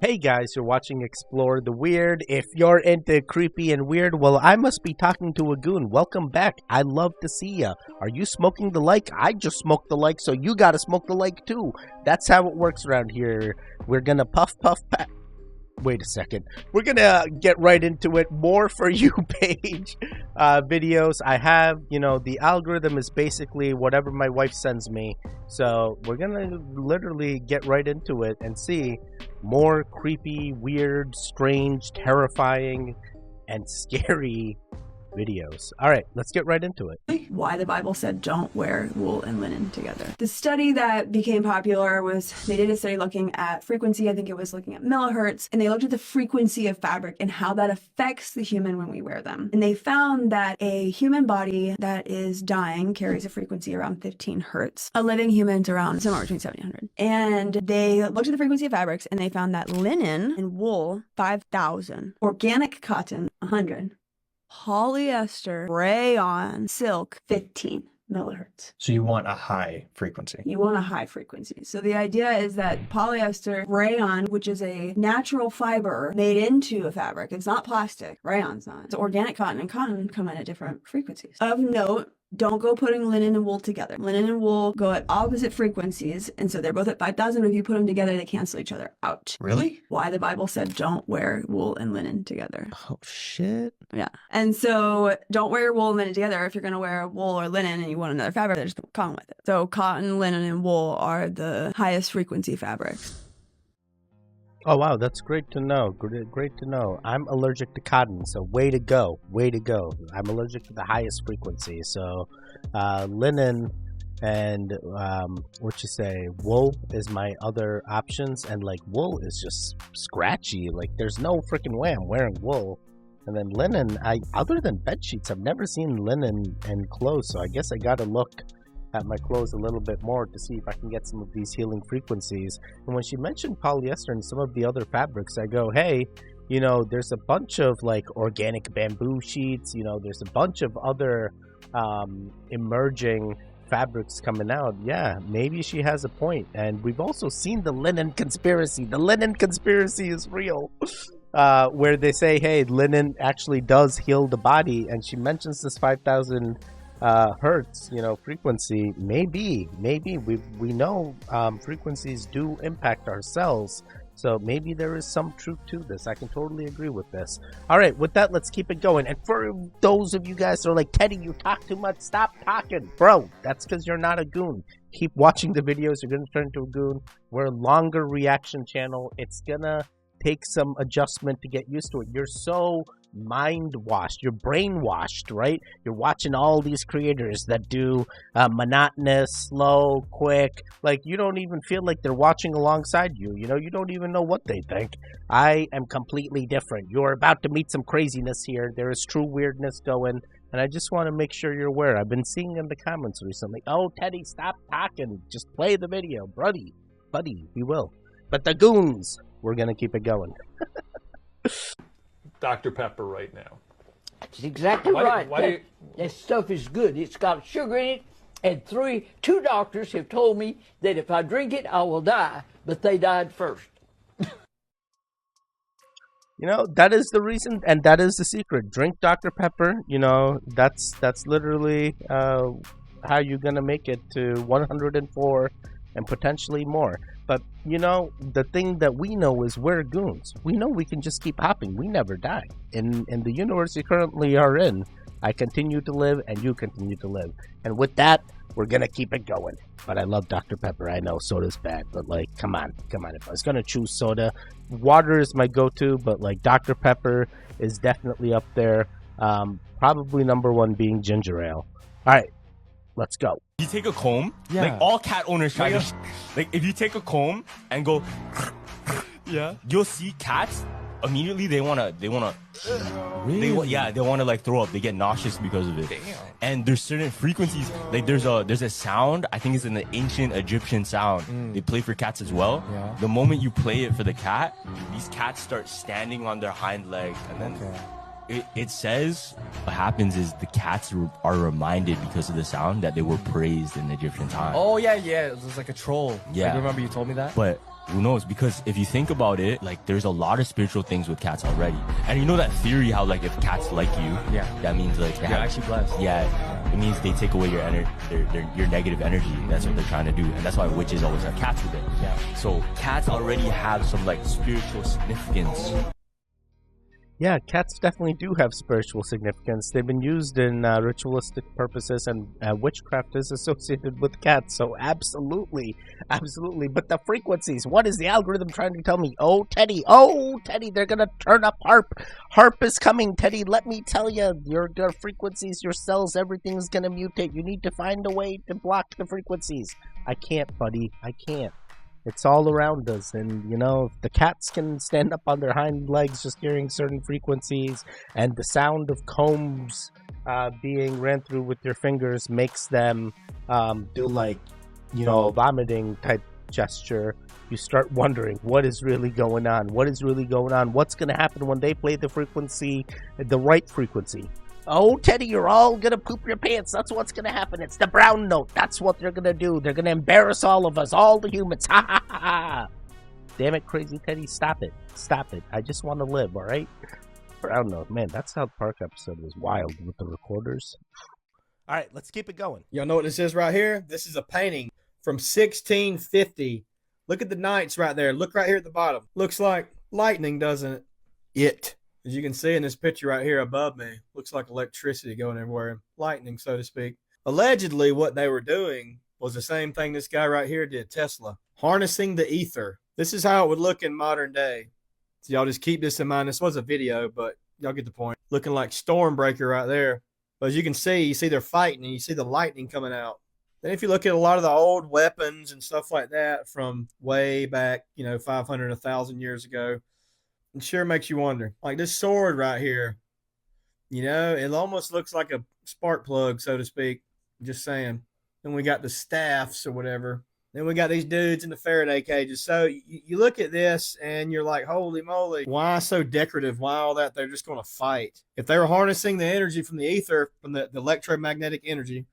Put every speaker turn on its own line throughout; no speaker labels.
Hey guys, you're watching Explore the Weird. If you're into creepy and weird, well, I must be talking to a goon. Welcome back. I love to see ya. Are you smoking the like? I just smoked the like, so you gotta smoke the like too. That's how it works around here. We're gonna puff. Wait a second. We're gonna get right into it. More For You page videos. I have, the algorithm is basically whatever my wife sends me. So we're gonna literally get right into it and see more creepy, weird, strange, terrifying, and scary videos. All right, let's get right into it.
Why the Bible said don't wear wool and linen together. The study that became popular was, they did a study looking at frequency. I think it was looking at millihertz, and they looked at the frequency of fabric and how that affects the human when we wear them. And they found that a human body that is dying carries a frequency around 15 hertz. A living human's around somewhere between 700. And they looked at the frequency of fabrics, and they found that linen and wool, 5,000. Organic cotton, 100. Polyester, rayon, silk, 15 millihertz.
So you want a high frequency.
You want a high frequency. So the idea is that polyester, rayon, which is a natural fiber made into a fabric. It's not plastic. Rayon's not. It's organic cotton, and cotton come in at different frequencies. Of note, don't go putting linen and wool together. Linen and wool go at opposite frequencies, and so they're both at 5,000. If you put them together, they cancel each other out.
Really?
Why the Bible said don't wear wool and linen together.
Oh, shit.
Yeah. And so don't wear wool and linen together. If you're going to wear wool or linen and you want another fabric, there's cotton with it. So cotton, linen, and wool are the highest frequency fabrics.
Oh, wow, that's great to know. Great to know. I'm allergic to cotton, so way to go. Way to go. I'm allergic to the highest frequency, so linen and wool is my other options, and like wool is just scratchy. Like there's no freaking way I'm wearing wool. And then linen, other than bed sheets, I've never seen linen in clothes, so I guess I gotta look at my clothes a little bit more to see if I can get some of these healing frequencies. And when she mentioned polyester and some of the other fabrics, I go, hey, there's a bunch of like organic bamboo sheets, there's a bunch of other emerging fabrics coming out. Yeah, maybe she has a point. And we've also seen the linen conspiracy. The linen conspiracy is real. Where they say, hey, linen actually does heal the body, and she mentions this 5,000 hertz, frequency. Maybe we know frequencies do impact our cells, so maybe there is some truth to this. I can totally agree with this. All right, with that, let's keep it going. And for those of you guys that are like, Teddy, you talk too much, stop talking. Bro, that's because you're not a goon. Keep watching the videos, you're gonna turn into a goon. We're a longer reaction channel. It's gonna take some adjustment to get used to it. You're so mind washed, you're brainwashed, right? You're watching all these creators that do monotonous, slow, quick, like you don't even feel like they're watching alongside you. You don't even know what they think. I am completely different. You're about to meet some craziness here. There is true weirdness going, and I just want to make sure you're aware. I've been seeing in the comments recently, oh, Teddy, stop talking, just play the video. Buddy, we will. But the goons, we're gonna keep it going.
Dr. Pepper right now.
That's exactly right. That stuff is good. It's got sugar in it, and two doctors have told me that if I drink it, I will die, but they died first.
That is the reason, and that is the secret. Drink Dr. Pepper. That's literally how you're gonna make it to 104 and potentially more. But the thing that we know is we're goons. We know we can just keep hopping. We never die. In the universe you currently are in, I continue to live and you continue to live. And with that, we're gonna keep it going. But I love Dr. Pepper. I know soda's bad, but like, come on. If I was gonna choose soda, water is my go-to, but like Dr. Pepper is definitely up there. Probably number one being ginger ale. All right, let's go.
You take a comb, like all cat owners try to, like if you take a comb and go, yeah, you'll see cats immediately they wanna, really? They wanna like throw up. They get nauseous because of it. Damn. And there's certain frequencies, like there's a sound. I think it's an ancient Egyptian sound. They play for cats as well. Yeah. The moment you play it for the cat, these cats start standing on their hind legs, and then. It says what happens is the cats are reminded because of the sound that they were praised in Egyptian times.
Oh, yeah. It was like a troll.
Yeah.
Like, remember you told me that?
But Who knows? Because if you think about it, like there's a lot of spiritual things with cats already. And you know that theory how like if cats like you, that means like
you're actually blessed.
Yeah, it means they take away your your negative energy. That's what they're trying to do, and that's why witches always have cats with it.
Yeah.
So cats already have some like spiritual significance.
Yeah, cats definitely do have spiritual significance. They've been used in ritualistic purposes, and witchcraft is associated with cats. So absolutely, absolutely. But the frequencies, what is the algorithm trying to tell me? Oh, Teddy, they're going to turn up HARP. HARP is coming, Teddy. Let me tell you, your frequencies, your cells, everything's going to mutate. You need to find a way to block the frequencies. I can't, buddy. I can't. It's all around us, and you know, the cats can stand up on their hind legs just hearing certain frequencies, and the sound of combs being ran through with your fingers makes them do like, you know, vomiting type gesture. You start wondering what is really going on. What's going to happen when they play the frequency, the right frequency? Oh, Teddy, you're all going to poop your pants. That's what's going to happen. It's the brown note. That's what they're going to do. They're going to embarrass all of us, all the humans. Ha, ha, ha, ha. Damn it, crazy Teddy. Stop it. Stop it. I just want to live, all right? Brown note. Man, that South Park episode was wild with the recorders. All right, let's keep it going.
Y'all know what this is right here? This is a painting from 1650. Look at the knights right there. Look right here at the bottom. Looks like lightning, doesn't it? As you can see in this picture right here above me, looks like electricity going everywhere. Lightning, so to speak. Allegedly, what they were doing was the same thing this guy right here did, Tesla. Harnessing the ether. This is how it would look in modern day. So y'all just keep this in mind. This was a video, but y'all get the point. Looking like Stormbreaker right there. But as you can see, you see they're fighting and you see the lightning coming out. Then if you look at a lot of the old weapons and stuff like that from way back, 500, 1,000 years ago, it sure makes you wonder. Like this sword right here, it almost looks like a spark plug, so to speak. Just saying. Then we got the staffs or whatever. Then we got these dudes in the Faraday cages. So you look at this and you're like, holy moly, why so decorative? Why all that? They're just going to fight. If they were harnessing the energy from the ether, from the electromagnetic energy,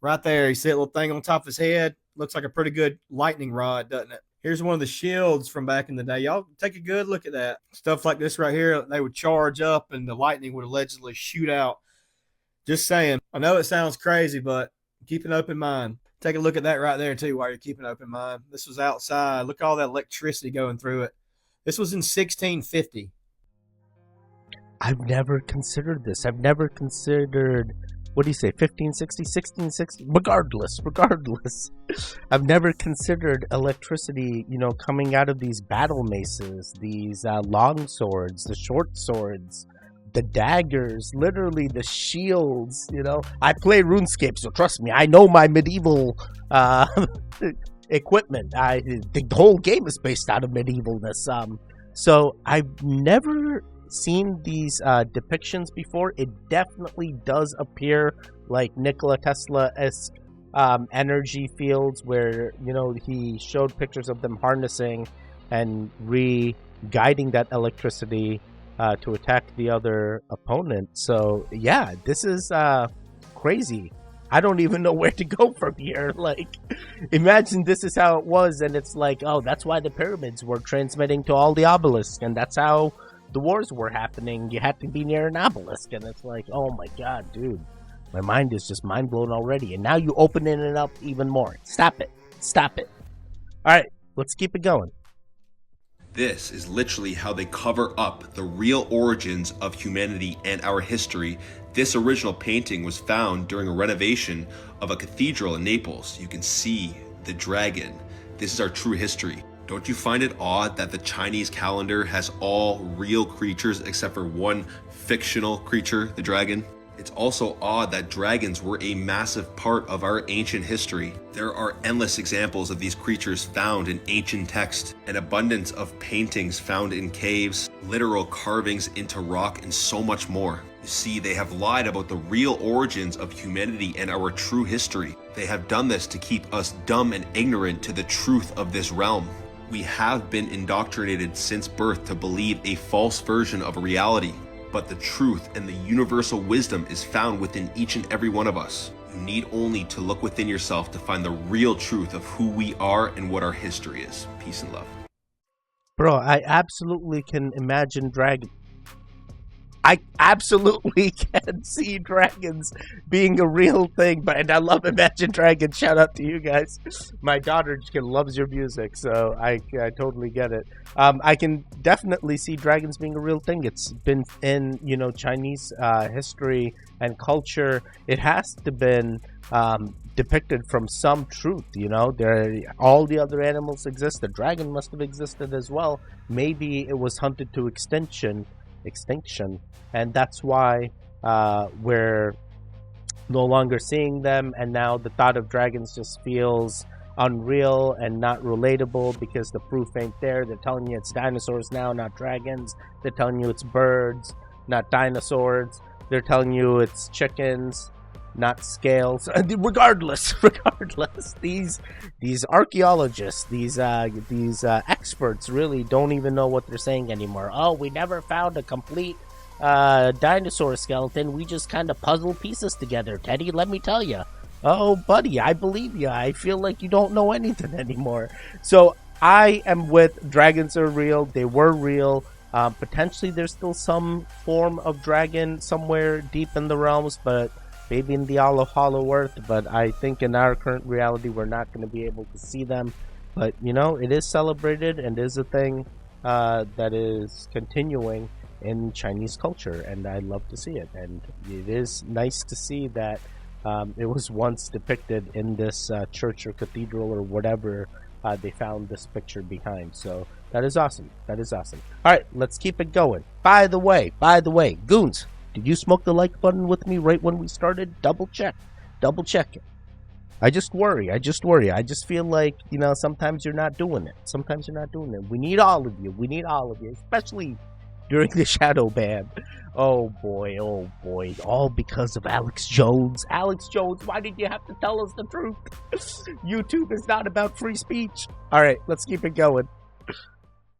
right there, you see a little thing on top of his head. Looks like a pretty good lightning rod, doesn't it? Here's one of the shields from back in the day. Y'all take a good look at that. Stuff like this right here, they would charge up and the lightning would allegedly shoot out. Just saying. I know it sounds crazy, but keep an open mind. Take a look at that right there, too, while you're keeping an open mind. This was outside. Look at all that electricity going through it. This was in 1650.
I've never considered this. I've never considered... What do you say, 1560, 1660? Regardless. I've never considered electricity, coming out of these battle maces, these long swords, the short swords, the daggers, literally the shields, I play RuneScape, so trust me, I know my medieval equipment. The whole game is based out of medievalness. So I've never seen these depictions before. It definitely does appear like Nikola Tesla-esque energy fields where, he showed pictures of them harnessing and guiding that electricity to attack the other opponent. So yeah, this is crazy. I don't even know where to go from here. Like, imagine this is how it was, and it's like, oh, that's why the pyramids were transmitting to all the obelisks, and that's how the wars were happening. You had to be near an obelisk, and it's like, oh my god, dude, my mind is just mind blown already. And now you opening it up even more. Stop it. All right, let's keep it going.
This is literally how they cover up the real origins of humanity and our history. This original painting was found during a renovation of a cathedral in Naples. You can see the dragon. This is our true history. Don't you find it odd that the Chinese calendar has all real creatures except for one fictional creature, the dragon? It's also odd that dragons were a massive part of our ancient history. There are endless examples of these creatures found in ancient texts, an abundance of paintings found in caves, literal carvings into rock, and so much more. You see, they have lied about the real origins of humanity and our true history. They have done this to keep us dumb and ignorant to the truth of this realm. We have been indoctrinated since birth to believe a false version of reality, but the truth and the universal wisdom is found within each and every one of us. You need only to look within yourself to find the real truth of who we are and what our history is. Peace and love.
Bro, I absolutely can imagine I absolutely can see dragons being a real thing, and I love Imagine Dragons. Shout out to you guys. My daughter loves your music, so I totally get it. I can definitely see dragons being a real thing. It's been in, Chinese history and culture. It has to been depicted from some truth, all the other animals exist. The dragon must have existed as well. Maybe it was hunted to extinction, and that's why we're no longer seeing them, and now the thought of dragons just feels unreal and not relatable because the proof ain't there. They're telling you it's dinosaurs now, not dragons. They're telling you it's birds, not dinosaurs. They're telling you it's chickens, not scales. Regardless, these archaeologists, these experts really don't even know what they're saying anymore. Oh, we never found a complete dinosaur skeleton. We just kind of puzzle pieces together. Teddy, let me tell you. Oh, buddy, I believe you. I feel like you don't know anything anymore. So I am with dragons are real. They were real. Potentially, there's still some form of dragon somewhere deep in the realms, but maybe in the hollow earth, but I think in our current reality, we're not going to be able to see them. But, it is celebrated and is a thing that is continuing in Chinese culture, and I love to see it. And it is nice to see that it was once depicted in this church or cathedral or whatever they found this picture behind. So that is awesome. That is awesome. All right, let's keep it going. By the way, goons, did you smoke the like button with me right when we started? Double check it. I just worry. I just feel like, sometimes you're not doing it. We need all of you, especially during the shadow ban. Oh boy, all because of Alex Jones. Alex Jones, why did you have to tell us the truth? YouTube is not about free speech. All right, let's keep it going.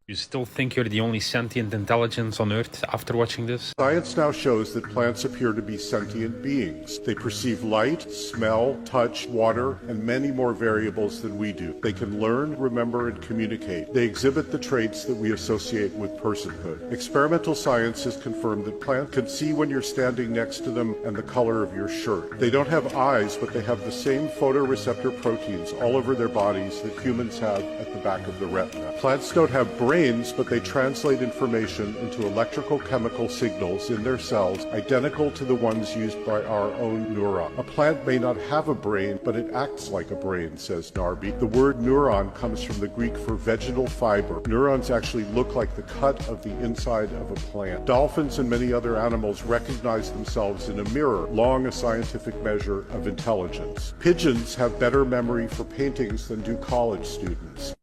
You still think you're the only sentient intelligence on Earth after watching this?
Science now shows that plants appear to be sentient beings. They perceive light, smell, touch, water, and many more variables than we do. They can learn, remember, and communicate. They exhibit the traits that we associate with personhood. Experimental science has confirmed that plants can see when you're standing next to them and the color of your shirt. They don't have eyes, but they have the same photoreceptor proteins all over their bodies that humans have at the back of the retina. Plants don't have brains, but they translate information into electrical chemical signals in their cells identical to the ones used by our own neuron. A plant may not have a brain, but it acts like a brain, says Narby. The word neuron comes from the Greek for vegetal fiber. Neurons actually look like the cut of the inside of a plant. Dolphins and many other animals recognize themselves in a mirror, long a scientific measure of intelligence. Pigeons have better memory for paintings than do college students.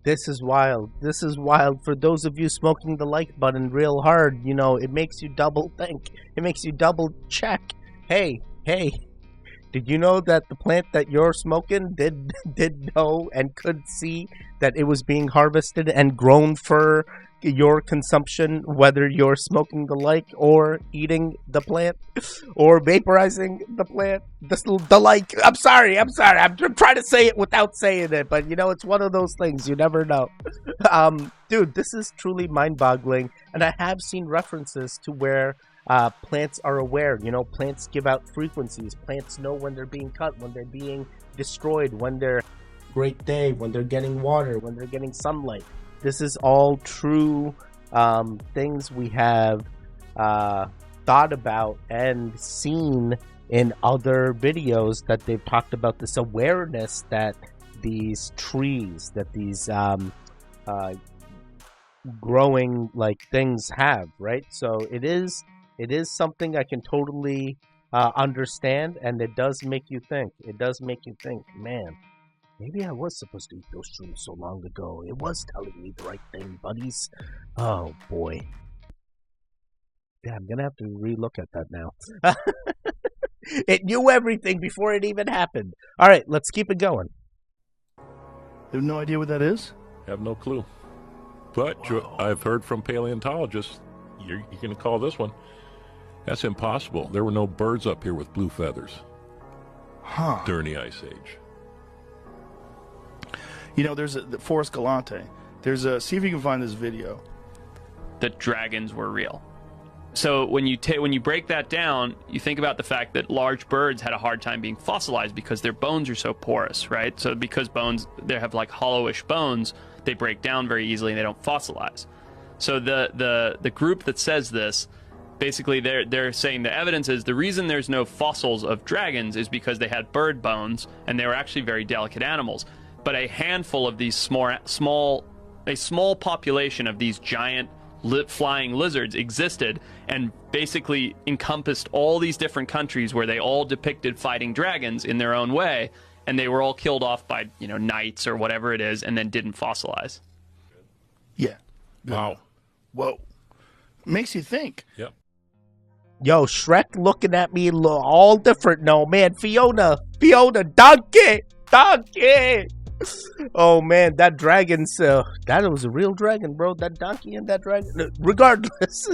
This is wild. For those of you smoking the like button real hard, it makes you double think. It makes you double check. Hey, did you know that the plant that you're smoking did know and could see that it was being harvested and grown for your consumption, whether you're smoking the like or eating the plant or vaporizing the plant? The like. I'm sorry. I'm trying to say it without saying it, but it's one of those things. You never know. Dude, this is truly mind-boggling, and I have seen references to where plants are aware. Plants give out frequencies. Plants know when they're being cut, when they're being destroyed, when they're great day, when they're getting water, when they're getting sunlight. This is all true things we have thought about and seen in other videos that they've talked about this awareness that these trees, that these growing like things have, right? So it is something I can totally understand, and it does make you think. Man, maybe I was supposed to eat those shrooms so long ago. It was telling me the right thing, buddies. Oh, boy. Yeah, I'm going to have to relook at that now. It knew everything before it even happened. All right, let's keep it going.
You have no idea what that is?
I have no clue. But I've heard from paleontologists, you're going to call this one. That's impossible. There were no birds up here with blue feathers during the Ice Age.
There's the Forest Galante. See if you can find this video.
That dragons were real. So when you break that down, you think about the fact that large birds had a hard time being fossilized because their bones are so porous, right? So because they have like hollowish bones, they break down very easily and they don't fossilize. So the group that says this, basically they're saying the evidence is the reason there's no fossils of dragons is because they had bird bones and they were actually very delicate animals. But a handful of these small population of these giant flying lizards existed and basically encompassed all these different countries where they all depicted fighting dragons in their own way, and they were all killed off by knights or whatever it is, and then didn't fossilize.
Yeah.
Wow.
Whoa. Makes you think.
Yep.
Yo, Shrek looking at me all different. No, man, Fiona, donkey. Oh man, that dragon's that was a real dragon, bro. That donkey and that dragon. Regardless,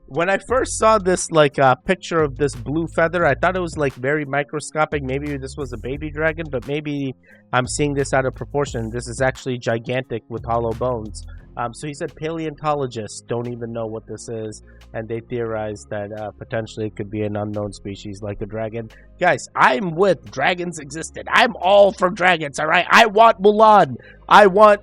when I first saw this picture of this blue feather, I thought it was like very microscopic. Maybe this was a baby dragon, but maybe I'm seeing this out of proportion. This is actually gigantic with hollow bones. So he said paleontologists don't even know what this is, and they theorize that potentially it could be an unknown species like a dragon. Guys, I'm with dragons existed. I'm all for dragons, all right? I want Mulan. I want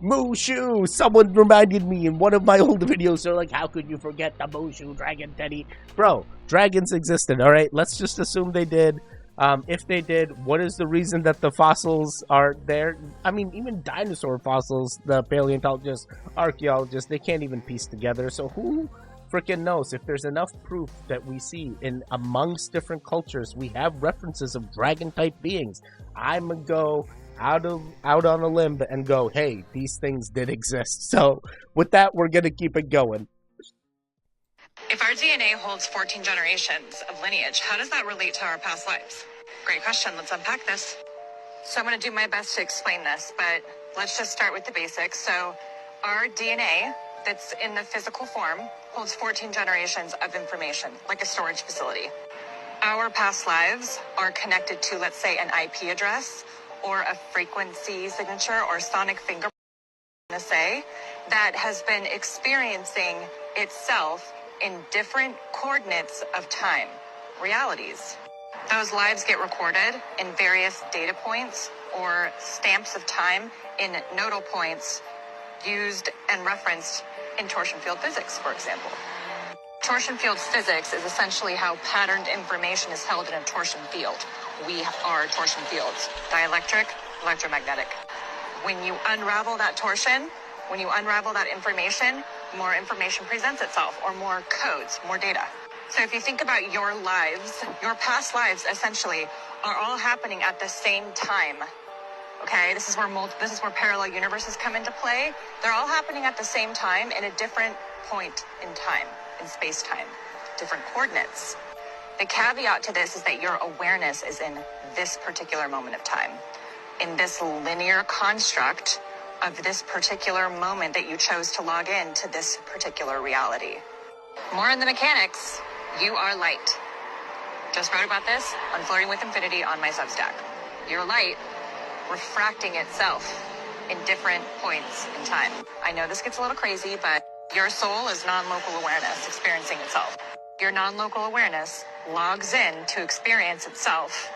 Mushu. Someone reminded me in one of my old videos, they're like, how could you forget the Mushu dragon, Teddy? Bro, dragons existed, all right? Let's just assume they did. If they did, what is the reason that the fossils are there? I mean, even dinosaur fossils, the paleontologists, archaeologists, they can't even piece together. So who freaking knows? If there's enough proof that we see in amongst different cultures, we have references of dragon-type beings. I'm gonna go out on a limb and go, hey, these things did exist. So with that, we're gonna keep it going.
If our DNA holds 14 generations of lineage, how does that relate to our past lives? Great question. Let's unpack this. So I'm going to do my best to explain this, but let's just start with the basics. So our DNA that's in the physical form holds 14 generations of information, like a storage facility. Our past lives are connected to, let's say, an IP address or a frequency signature or sonic fingerprint, say, that has been experiencing itself in different coordinates of time, realities. Those lives get recorded in various data points or stamps of time in nodal points used and referenced in torsion field physics, for example. Torsion field physics is essentially how patterned information is held in a torsion field. We are torsion fields, dielectric, electromagnetic. When you unravel that torsion, when you unravel that information, more information presents itself, or more codes, more data. So if you think about your lives, your past lives essentially are all happening at the same time. Okay, this is where parallel universes come into play. They're all happening at the same time in a different point in time, in space-time, different coordinates. The caveat to this is that your awareness is in this particular moment of time, in this linear construct of this particular moment that you chose to log in to this particular reality. More in the mechanics, you are light. Just wrote about this on Flirting with Infinity on my Substack. Your light refracting itself in different points in time. I know this gets a little crazy, but your soul is non-local awareness experiencing itself. Your non-local awareness logs in to experience itself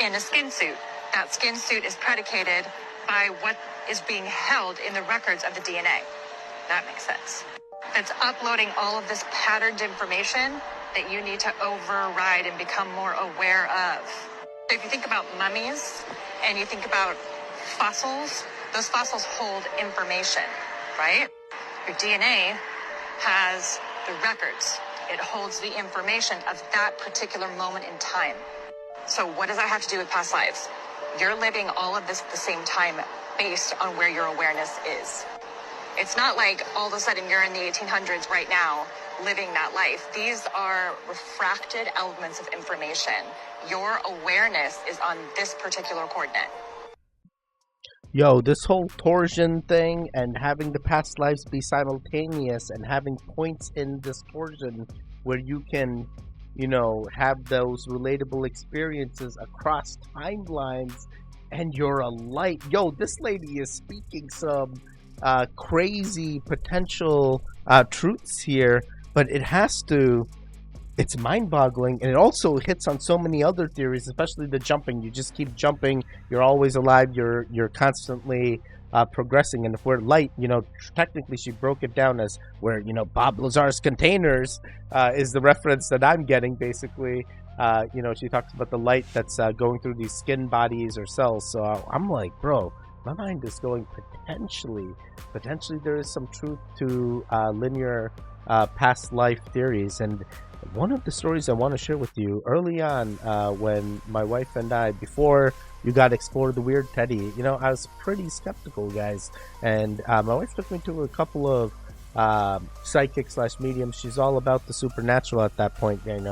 in a skin suit. That skin suit is predicated by what is being held in the records of the DNA. That makes sense. That's uploading all of this patterned information that you need to override and become more aware of. So if you think about mummies and you think about fossils, those fossils hold information, right? Your DNA has the records. It holds the information of that particular moment in time. So what does that have to do with past lives? You're living all of this at the same time based on where your awareness is. It's not like all of a sudden you're in the 1800s right now living that life. These are refracted elements of information. Your awareness is on this particular coordinate.
Yo, this whole torsion thing and having the past lives be simultaneous and having points in this torsion where you can, have those relatable experiences across timelines and you're a light. Yo, this lady is speaking some crazy potential truths here, but it's mind-boggling, and it also hits on so many other theories, especially the jumping. You just keep jumping, you're always alive, you're constantly progressing. And if we're light, technically she broke it down as where, Bob Lazar's containers is the reference that I'm getting, basically. She talks about the light that's going through these skin bodies or cells. So I'm like, bro, my mind is going potentially there is some truth to linear past life theories. And one of the stories I want to share with you early on, when my wife and I, before you got Explore the Weird Teddy, I was pretty skeptical, guys. And my wife took me to a couple of psychic/mediums. She's all about the supernatural at that point, and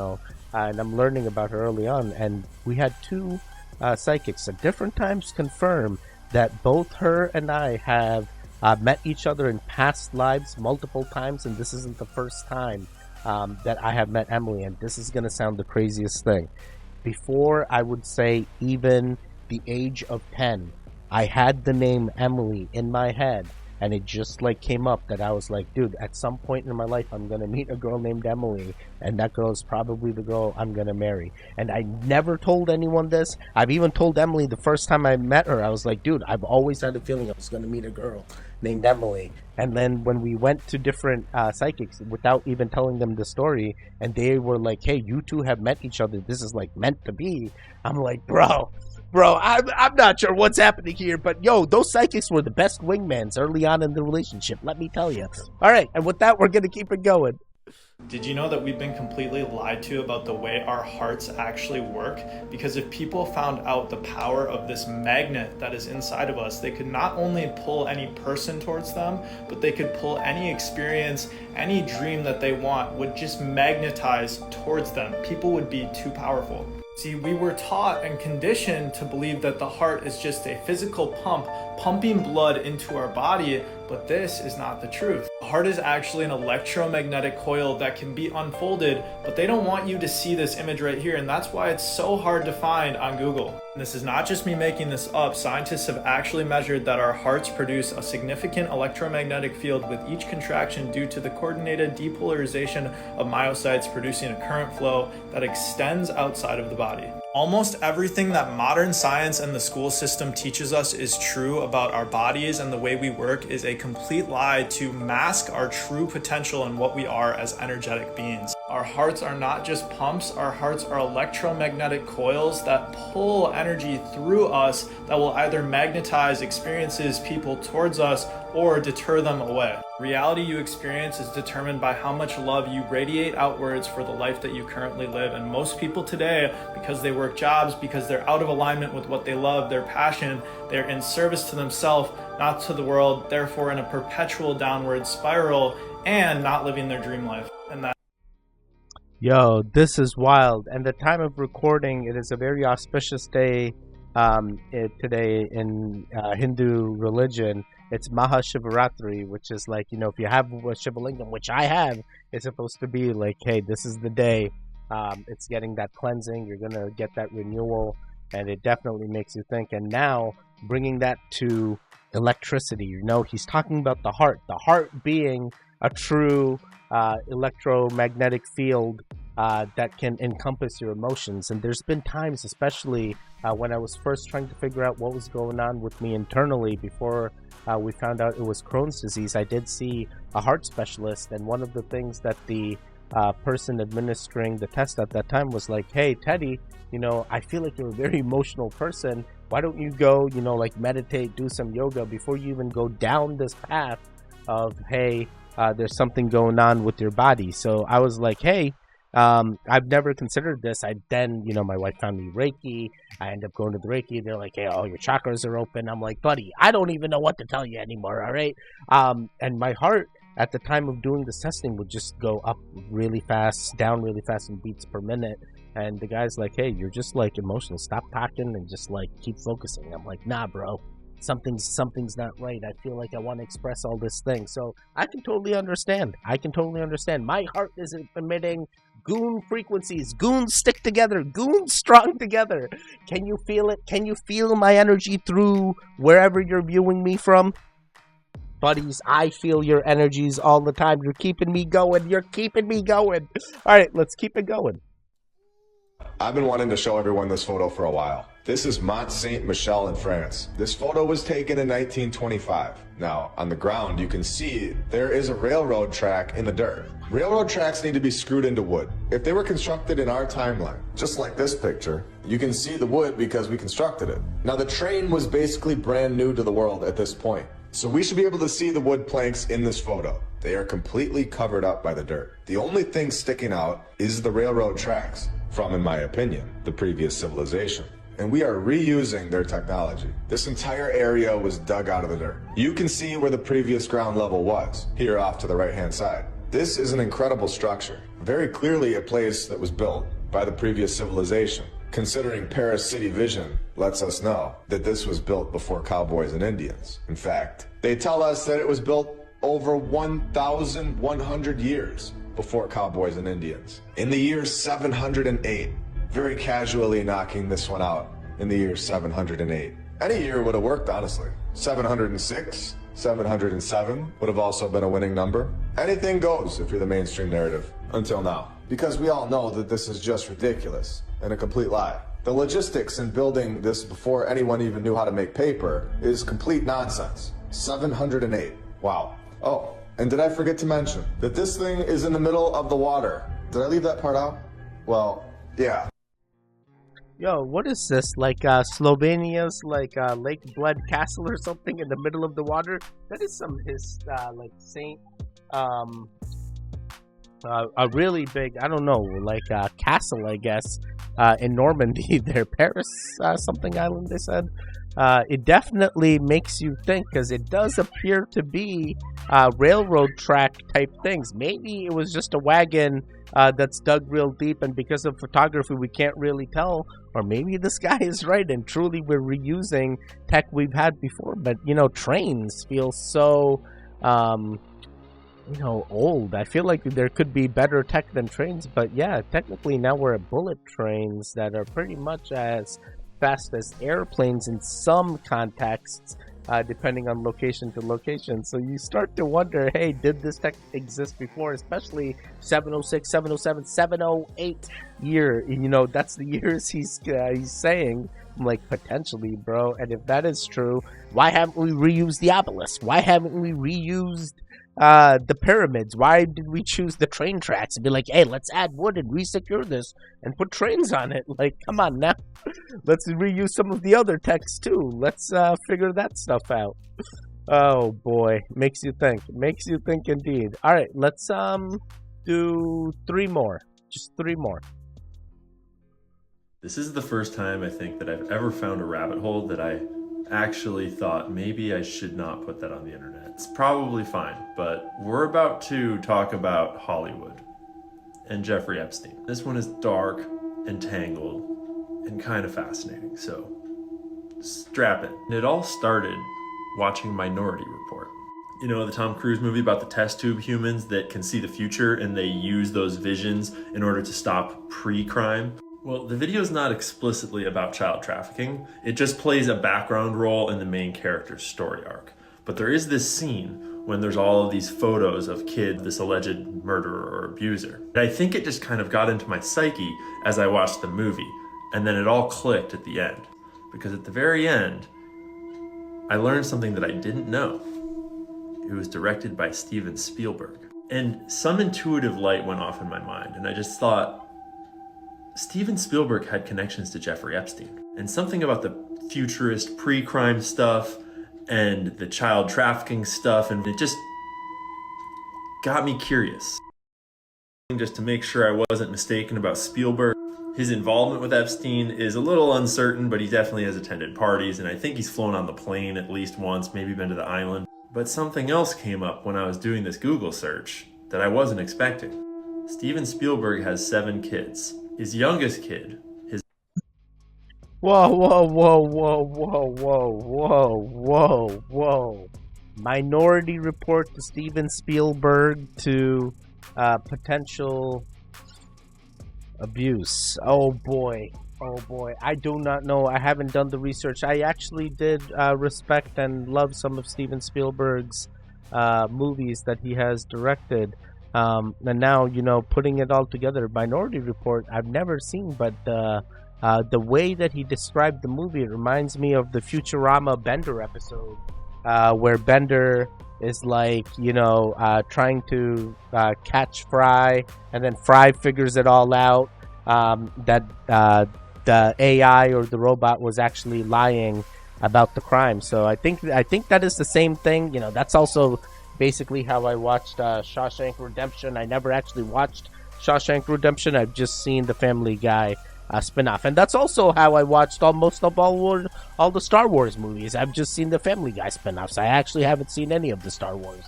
I'm learning about her early on. And we had two psychics at different times confirm that both her and I have met each other in past lives multiple times, and this isn't the first time that I have met Emily. And this is going to sound the craziest thing. Before, I would say, even the age of 10, I had the name Emily in my head, and it just came up that I was like, dude, at some point in my life I'm gonna meet a girl named Emily, and that girl is probably the girl I'm gonna marry. And I never told anyone this. I've even told Emily the first time I met her, I was like, dude, I've always had a feeling I was gonna meet a girl named Emily. And then when we went to different psychics without even telling them the story, and they were like, hey, you two have met each other, this is meant to be. I'm like, bro, I'm not sure what's happening here, but yo, those psychics were the best wingmans early on in the relationship, let me tell you. All right, and with that, we're going to keep it going.
Did you know that we've been completely lied to about the way our hearts actually work? Because if people found out the power of this magnet that is inside of us, they could not only pull any person towards them, but they could pull any experience, any dream that they want would just magnetize towards them. People would be too powerful. See, we were taught and conditioned to believe that the heart is just a physical pump, pumping blood into our body, but this is not the truth. The heart is actually an electromagnetic coil that can be unfolded, but they don't want you to see this image right here, and that's why it's so hard to find on Google. And this is not just me making this up. Scientists have actually measured that our hearts produce a significant electromagnetic field with each contraction due to the coordinated depolarization of myocytes producing a current flow that extends outside of the body. Almost everything that modern science and the school system teaches us is true about our bodies and the way we work is a complete lie to mask our true potential and what we are as energetic beings. Our hearts are not just pumps, our hearts are electromagnetic coils that pull energy through us that will either magnetize experiences, people towards us, or deter them away. Reality you experience is determined by how much love you radiate outwards for the life that you currently live. And most people today, because they work jobs, because they're out of alignment with what they love, their passion, they're in service to themselves, not to the world, therefore in a perpetual downward spiral and not living their dream life. And that.
Yo, this is wild. And the time of recording, it is a very auspicious day today in Hindu religion. It's Mahashivaratri, which is if you have a Shivalingam, which I have, it's supposed to be hey, this is the day. It's getting that cleansing. You're going to get that renewal, and it definitely makes you think. And now, bringing that to electricity, he's talking about the heart being a true electromagnetic field that can encompass your emotions. And there's been times, especially when I was first trying to figure out what was going on with me internally before we found out it was Crohn's disease, I did see a heart specialist, and one of the things that the person administering the test at that time was like, hey, Teddy, I feel like you're a very emotional person. Why don't you go, meditate, do some yoga before you even go down this path of, hey, there's something going on with your body. So I was like, hey, I've never considered this. My wife found me Reiki. I end up going to the Reiki. They're like, hey, all your chakras are open. I'm like, buddy, I don't even know what to tell you anymore. All right. And my heart at the time of doing this testing would just go up really fast, down really fast in beats per minute. And the guy's like, hey, you're just emotional. Stop talking and just keep focusing. I'm like, nah, bro. Something's not right. I feel like I want to express all this thing. So I can totally understand. My heart is emitting goon frequencies. Goons stick together. Goons strong together. Can you feel it? Can you feel my energy through wherever you're viewing me from? buddies. I feel your energies all the time. You're keeping me going. You're keeping me going. All right, let's keep it going.
I've been wanting to show everyone this photo for a while. This is Mont Saint-Michel in France. This photo was taken in 1925. Now, on the ground, you can see there is a railroad track in the dirt. Railroad tracks need to be screwed into wood. If they were constructed in our timeline, just like this picture, you can see the wood because we constructed it. Now, the train was basically brand new to the world at this point. So we should be able to see the wood planks in this photo. They are completely covered up by the dirt. The only thing sticking out is the railroad tracks from, in my opinion, the previous civilization. And we are reusing their technology. This entire area was dug out of the dirt. You can see where the previous ground level was, here off to the right-hand side. This is an incredible structure, very clearly a place that was built by the previous civilization. Considering Paris City Vision lets us know that this was built before cowboys and Indians. In fact, they tell us that it was built over 1,100 years before cowboys and Indians. In the year 708, very casually knocking this one out in the year 708. Any year would have worked, honestly. 706, 707 would have also been a winning number. Anything goes if you're the mainstream narrative, until now. Because we all know that this is just ridiculous and a complete lie. The logistics in building this before anyone even knew how to make paper is complete nonsense. 708. Wow. Oh, and did I forget to mention that this thing is in the middle of the water? Did I leave that part out? Well, yeah.
Yo, what is this? Like Slovenia's like Lake Blood Castle or something in the middle of the water? That is some like Saint a really big, I don't know, like castle, I guess, in Normandy there. Paris something island, they said. It definitely makes you think, because it does appear to be railroad track type things. Maybe it was just a wagon that's dug real deep, and because of photography we can't really tell. Or maybe this guy is right and truly we're reusing tech we've had before. But you know, trains feel so you know, old. I feel like there could be better tech than trains, but yeah, technically now we're at bullet trains that are pretty much as fast as airplanes in some contexts, depending on location to location. So you start to wonder, hey, did this tech exist before? Especially 706, 707, 708 year. You know, that's the years he's saying. I'm like, potentially, bro. And if that is true, why haven't we reused the obelisk? Why haven't we reused the pyramids? Why did we choose the train tracks and be like, hey, let's add wood and resecure this and put trains on it? Like, come on now. Let's reuse some of the other techs too. Let's figure that stuff out. Oh boy, makes you think. Makes you think indeed. All right, let's do 3 more. Just 3 more.
This is the first time I think that I've ever found a rabbit hole that I actually thought maybe I should not put that on the internet. It's probably fine, but we're about to talk about Hollywood and Jeffrey Epstein. This one is dark and tangled and kind of fascinating, so strap in. And it all started watching Minority Report. You know, the Tom Cruise movie about the test tube humans that can see the future and they use those visions in order to stop pre-crime? Well, the video is not explicitly about child trafficking. It just plays a background role in the main character's story arc. But there is this scene when there's all of these photos of kids, this alleged murderer or abuser. I think it just kind of got into my psyche as I watched the movie, and then it all clicked at the end. Because at the very end, I learned something that I didn't know. It was directed by Steven Spielberg. And some intuitive light went off in my mind, and I just thought, Steven Spielberg had connections to Jeffrey Epstein. And something about the futurist pre-crime stuff and the child trafficking stuff, and it just got me curious. Just to make sure I wasn't mistaken about Spielberg. His involvement with Epstein is a little uncertain, but he definitely has attended parties, and I think he's flown on the plane at least once, maybe been to the island. But something else came up when I was doing this Google search that I wasn't expecting. Steven Spielberg has 7 kids. His youngest kid,
Whoa, whoa, whoa, whoa, whoa, whoa, whoa, whoa, whoa. Minority Report to Steven Spielberg to potential abuse. Oh boy. Oh boy. I do not know. I haven't done the research. I actually did respect and love some of Steven Spielberg's movies that he has directed. And now, you know, putting it all together, Minority Report, I've never seen, but the way that he described the movie, it reminds me of the Futurama Bender episode, where Bender is like, you know, trying to catch Fry, and then Fry figures it all out, that the AI or the robot was actually lying about the crime. So I think that is the same thing. You know, that's also basically how I watched Shawshank Redemption. I never actually watched Shawshank Redemption. I've just seen the Family Guy spin-off, and that's also how I watched all the Star Wars movies. I've just seen the Family Guy spin-offs. I actually haven't seen any of the Star Wars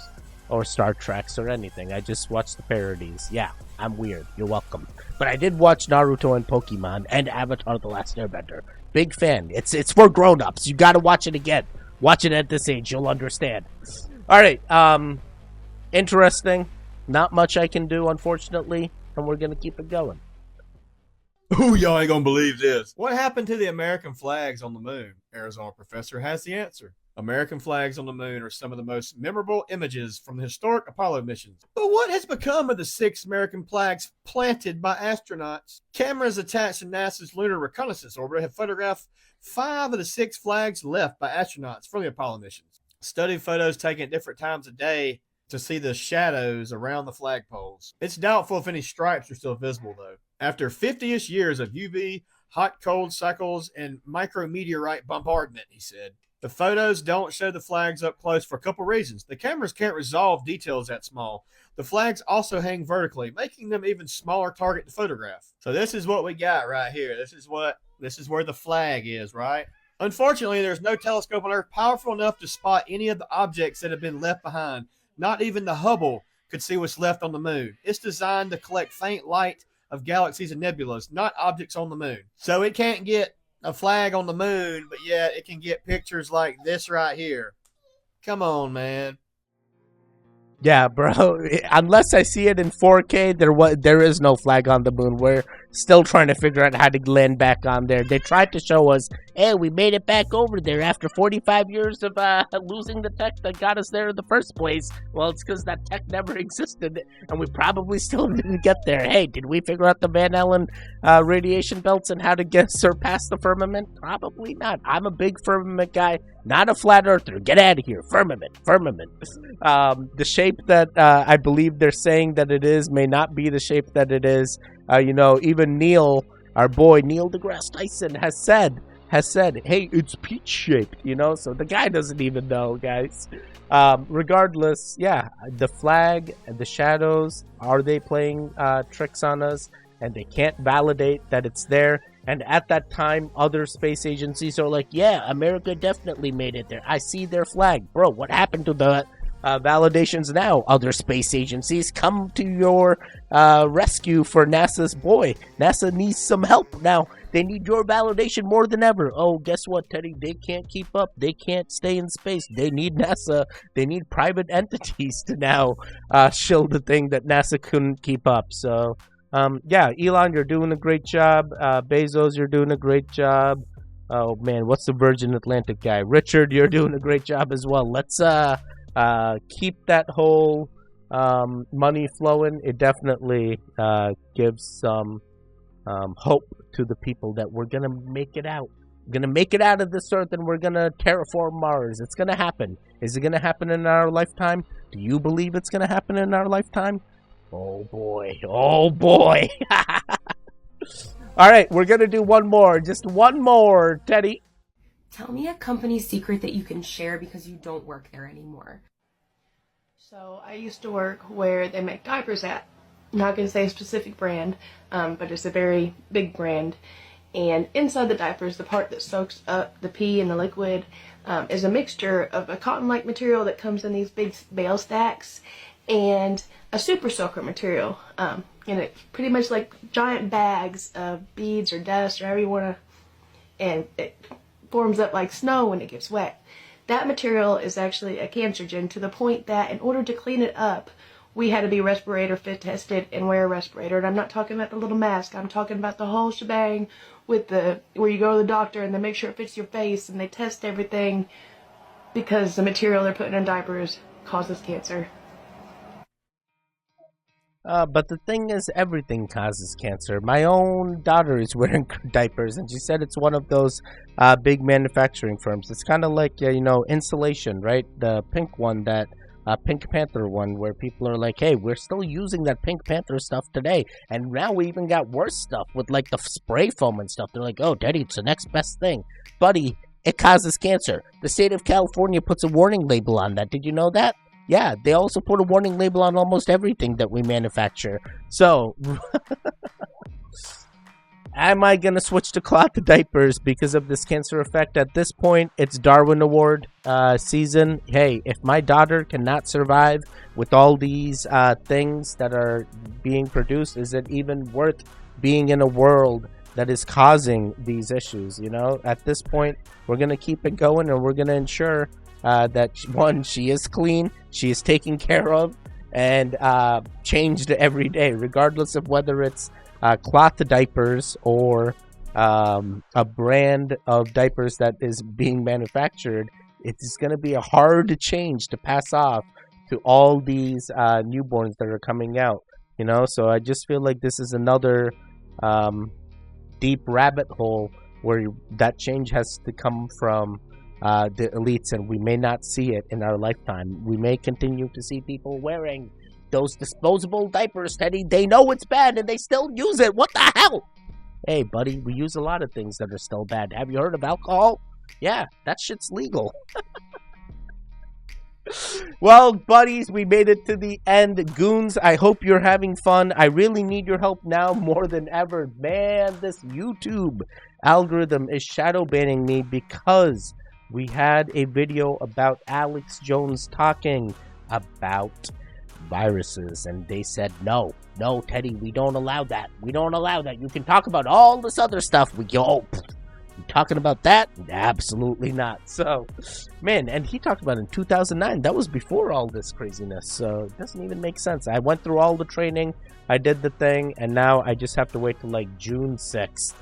or Star Treks or anything. I just watched the parodies. Yeah, I'm weird. You're welcome. But I did watch Naruto and Pokemon and Avatar: The Last Airbender. Big fan. It's for grown-ups. You gotta watch it again. Watch it at this age. You'll understand. All right. Interesting. Not much I can do, unfortunately, and we're gonna keep it going.
Ooh, y'all ain't gonna believe this. What happened to the American flags on the moon? Arizona professor has the answer. American flags on the moon are some of the most memorable images from the historic Apollo missions. But what has become of the 6 American flags planted by astronauts? Cameras attached to NASA's Lunar Reconnaissance Orbiter have photographed 5 of the 6 flags left by astronauts from the Apollo missions. Study photos taken at different times of day to see the shadows around the flagpoles. It's doubtful if any stripes are still visible, though. After 50-ish years of UV, hot-cold cycles, and micrometeorite bombardment, he said. The photos don't show the flags up close for a couple reasons. The cameras can't resolve details that small. The flags also hang vertically, making them even smaller target to photograph. So this is what we got right here. This is where the flag is, right? Unfortunately, there's no telescope on Earth powerful enough to spot any of the objects that have been left behind. Not even the Hubble could see what's left on the moon. It's designed to collect faint light of galaxies and nebulas, not objects on the moon. So it can't get a flag on the moon, but yet it can get pictures like this right here. Come on, man.
Yeah, bro. Unless I see it in 4K, there is no flag on the moon. We're still trying to figure out how to land back on there. They tried to show us, hey, we made it back over there after 45 years of losing the tech that got us there in the first place. Well, it's because that tech never existed, and we probably still didn't get there. Hey, did we figure out the Van Allen radiation belts and how to surpass the firmament? Probably not. I'm a big firmament guy, not a flat earther. Get out of here. Firmament. The shape that I believe they're saying that it is may not be the shape that it is. You know, even Neil, our boy Neil deGrasse Tyson, has said, hey, it's peach shaped, you know, so the guy doesn't even know, guys. Regardless, yeah, the flag and the shadows, are they playing tricks on us? And they can't validate that it's there. And at that time, other space agencies are like, yeah, America definitely made it there. I see their flag. Bro, what happened to the validations now? Other space agencies, come to your rescue for NASA's boy. NASA needs some help now. They need your validation more than ever. Oh, guess what, Teddy? They can't keep up. They can't stay in space. They need NASA. They need private entities to now shield the thing that NASA couldn't keep up. So, yeah, Elon, you're doing a great job. Bezos, you're doing a great job. Oh, man, what's the Virgin Atlantic guy? Richard, you're doing a great job as well. Let's keep that whole money flowing. It definitely gives some hope to the people that we're going to make it out. We're going to make it out of this earth, and we're going to terraform Mars. It's going to happen. Is it going to happen in our lifetime? Do you believe it's going to happen in our lifetime? Oh, boy. Oh, boy. All right, we're going to do one more. Just one more, Teddy.
Tell me a company secret that you can share because you don't work there anymore.
So I used to work where they make diapers at. I'm not going to say a specific brand, but it's a very big brand. And inside the diapers, the part that soaks up the pee and the liquid is a mixture of a cotton-like material that comes in these big bale stacks and a super soaker material. And it's pretty much like giant bags of beads or dust or however you want to, and it forms up like snow when it gets wet. That material is actually a cancerogen to the point that in order to clean it up, we had to be respirator fit tested and wear a respirator. And I'm not talking about the little mask. I'm talking about the whole shebang with where you go to the doctor and they make sure it fits your face and they test everything because the material they're putting in diapers causes cancer.
But the thing is, everything causes cancer. My own daughter is wearing diapers, and she said it's one of those big manufacturing firms. It's kind of like, insulation, right? The pink one, that Pink Panther one, where people are like, hey, we're still using that Pink Panther stuff today. And now we even got worse stuff with, like, the spray foam and stuff. They're like, oh, Daddy, it's the next best thing. Buddy, it causes cancer. The state of California puts a warning label on that. Did you know that? Yeah, they also put a warning label on almost everything that we manufacture. So, am I going to switch to cloth diapers because of this cancer effect? At this point, it's Darwin Award season. Hey, if my daughter cannot survive with all these things that are being produced, is it even worth being in a world that is causing these issues? At this point, we're going to keep it going, and we're going to ensure that, one, she is clean, she is taken care of, and changed every day, regardless of whether it's cloth diapers or a brand of diapers that is being manufactured. It's going to be a hard change to pass off to all these newborns that are coming out. So I just feel like this is another deep rabbit hole where that change has to come from the elites, and we may not see it in our lifetime. We may continue to see people wearing those disposable diapers, Teddy. They know it's bad and they still use it. What the hell? Hey, buddy, we use a lot of things that are still bad. Have you heard of alcohol? Yeah, that shit's legal. Well, buddies, we made it to the end. Goons, I hope you're having fun. I really need your help now more than ever. Man, this YouTube algorithm is shadow banning me because we had a video about Alex Jones talking about viruses, and they said, no, Teddy, we don't allow that. We don't allow that. You can talk about all this other stuff. We go, you talking about that? Absolutely not. So, man, and he talked about it in 2009. That was before all this craziness, so it doesn't even make sense. I went through all the training, I did the thing, and now I just have to wait till like June 6th.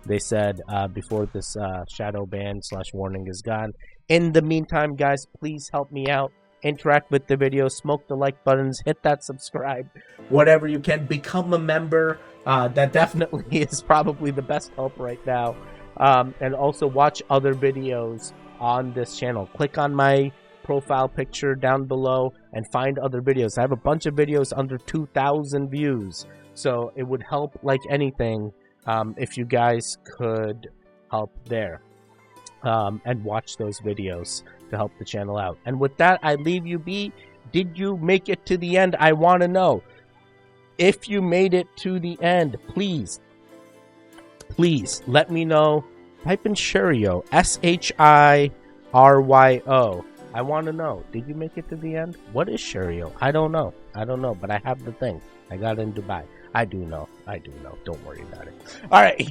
They said before this shadow ban / warning is gone. In the meantime, guys, please help me out. Interact with the video, smoke the like buttons, hit that subscribe, whatever you can. Become a member. That definitely is probably the best help right now. And also watch other videos on this channel. Click on my profile picture down below and find other videos. I have a bunch of videos under 2,000 views, so it would help like anything if you guys could help there and watch those videos to help the channel out. And with that, I leave you be. Did you make it to the end? I want to know. If you made it to the end, please let me know. Type in Shiryo, Shiryo. I want to know. Did you make it to the end? What is Shiryo? I don't know, but I have the thing. I got it in Dubai. I do know. Don't worry about it. All right,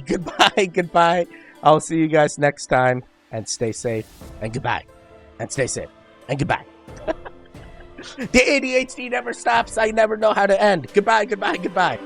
goodbye. I'll see you guys next time, and stay safe, and goodbye. And stay safe, and goodbye. The ADHD never stops. I never know how to end. Goodbye.